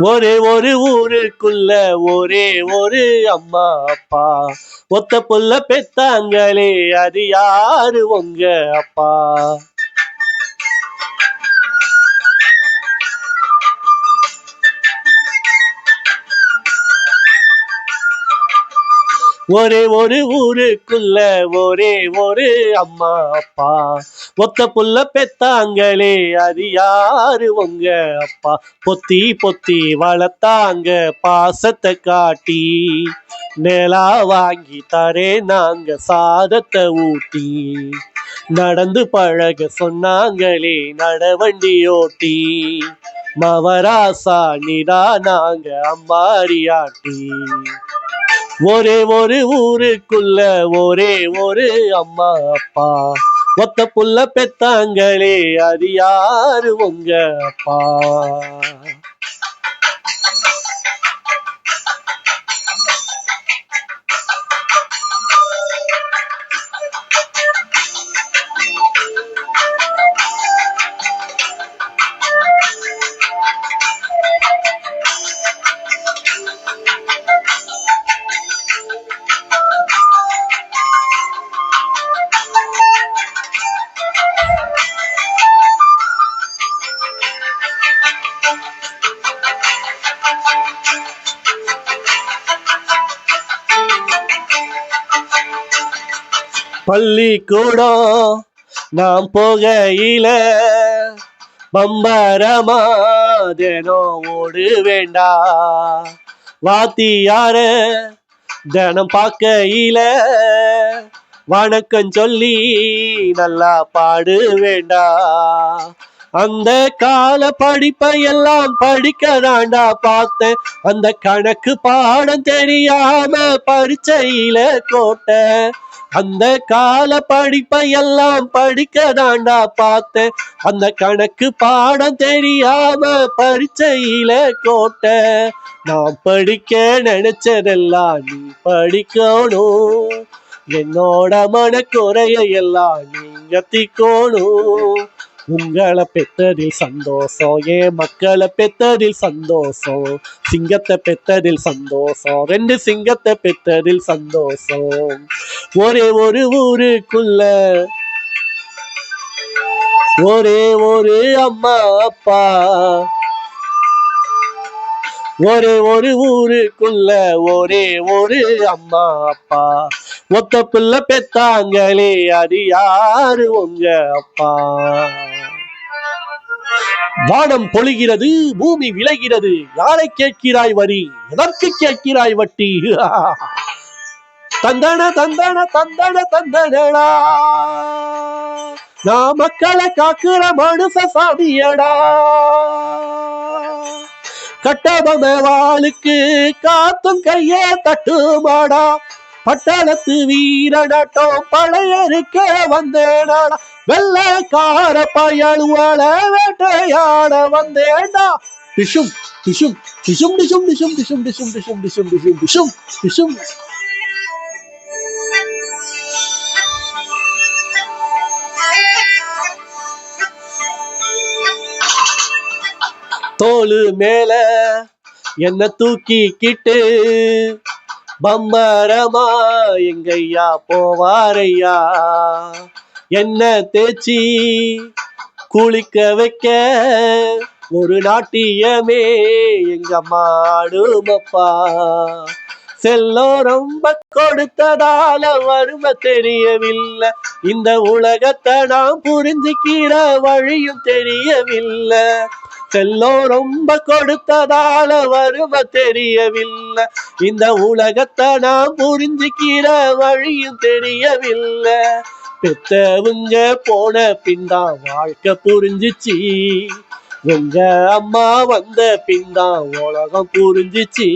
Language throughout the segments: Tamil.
ஒரே ஒரு ஊருக்குள்ள ஒரே ஒரு அம்மா அப்பா, ஒத்த புள்ள பெத்தாங்களே அது யாரு உங்க அப்பா? ஒரே ஒரு ஊருக்குள்ள ஒரே ஒரு அம்மா அப்பா, ஒத்த புள்ள பெத்தாங்களே அது யாரு உங்க அப்பா? பொத்தி பொத்தி வளர்த்தாங்க பாசத்தை காட்டி, நிலா வாங்கி தரே நாங்க சாதத்தை ஊட்டி, நடந்து பழக சொன்னாங்களே நடவண்டி ஓட்டி, மவராசா நிதா நாங்க அம்மாரியாட்டி. ஒரே ஒரு ஊருக்குள்ள ஒரே ஒரு அம்மா அப்பா, ஒத்த புள்ள பெத்தாங்களே அது யாரு உங்க அப்பா? பள்ளிக்கூடம் நாம் போகையில பம்பரமா தினம் ஓடு வேண்டா, வாத்தியார தினம் பார்க்கையில வணக்கம் சொல்லி நல்லா பாடு வேண்டா. அந்த கால படிப்பை எல்லாம் படிக்கதாண்டா பார்த்தேன், அந்த கணக்கு பாடம் தெரியாம பரீட்சையில கோட்டை. அந்த கால படிப்பை எல்லாம் படிக்கதாண்டா பார்த்தேன், அந்த கணக்கு பாடம் தெரியாம பரீட்சையில கோட்டை. நான் படிக்க நினைச்சதெல்லாம் நீ படிக்கணும், என்னோட மனக்குறைய எல்லாம் நீங்க தீக்கணும். உங்களை பெற்றதில் சந்தோஷம், ஏன் மக்களை பெற்றதில் சந்தோஷம், சிங்கத்தை பெற்றதில் சந்தோஷம், 2 சிங்கத்தை பெற்றதில் சந்தோஷம். ஒரே ஒரு ஊருக்குள்ள ஒரே ஒரு அம்மா அப்பா, ஒரே ஒரு ஊருக்குள்ள ஒரே ஒரு அம்மா அப்பா, ஒத்த புள்ள பெத்தாங்களே அது யாரு உங்க அப்பா? வானம் பொழிகிறது, பூமி விளைகிறது, யாரை கேட்கிறாய் வரி, எதற்கு கேட்கிறாய் வட்டி? தந்தன தந்தன தந்தன தந்தனடா, நான் மக்களை காக்குற மனுஷ சாமியடா. கட்டபொம்ம வாளுக்கு காத்தும் கையே தட்டுமாடா, பட்டாளத்து வீரனாட்டம் பழையருக்க வந்தேனாடா, வெள்ளக்கார பயலுவல வேட்டையாட வந்தேடா. டிஷும் டிஷும் டிஷும் டிஷும் டிஷும் டிஷும் டிஷும் டிஷும் டிஷும் டிஷும் டிஷும் டிஷும். தோளு மேல என்ன தூக்கிக்கிட்டு பம்பரமா எங்கய்யா போவாரையா, என்ன தேச்சி குளிக்க வைக்க ஒரு நாட்டியமே எங்க மாடுமப்பா. செல்லம் ரொம்ப கொடுத்ததால வறுமை தெரியவில்லை, இந்த உலகத்தை நான் புரிஞ்சுக்கிற வழியும் தெரியவில்லை. செல்லம் ரொம்ப கொடுத்ததால வறுமை தெரியவில்லை, இந்த உலகத்தை நான் புரிஞ்சுக்கிற வழியும் தெரியவில்லை. பெத்தவங்க போன பின்தான் வாழ்க்கை புரிஞ்சிச்சு, உங்க அம்மா வந்த பின்தான் உலகம் புரிஞ்சிச்சு.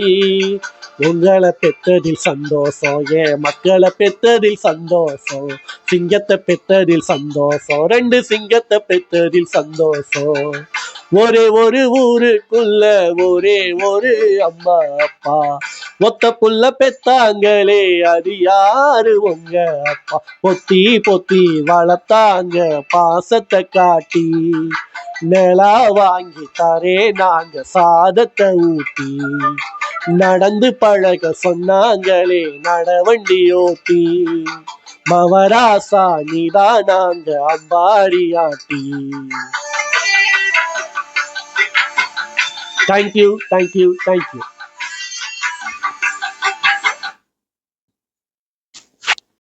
உங்களை பெற்றதில் சந்தோஷம், ஏன் மக்களை பெற்றதில் சந்தோஷம், சிங்கத்தை பெற்றதில் சந்தோஷம், 2 சிங்கத்தை பெற்றதில் சந்தோஷம். ஒரே ஒரு ஊருக்குள்ள ஒரே ஒரு அம்மா அப்பா, ஒத்த புள்ள பெத்தாங்களே அது யாரு உங்க அப்பா. பொத்தி பொத்தி வளர்த்தாங்க பாசத்தை காட்டி, நிலா வாங்கி தரே நாங்க சாதத்தை ஊட்டி, நடந்து பழக சொன்னாங்களே நடவண்டி ஓட்டி, மவராசா நீதான் நாங்க அம்பாரி ஆட்டி. Thank you thank you thank you.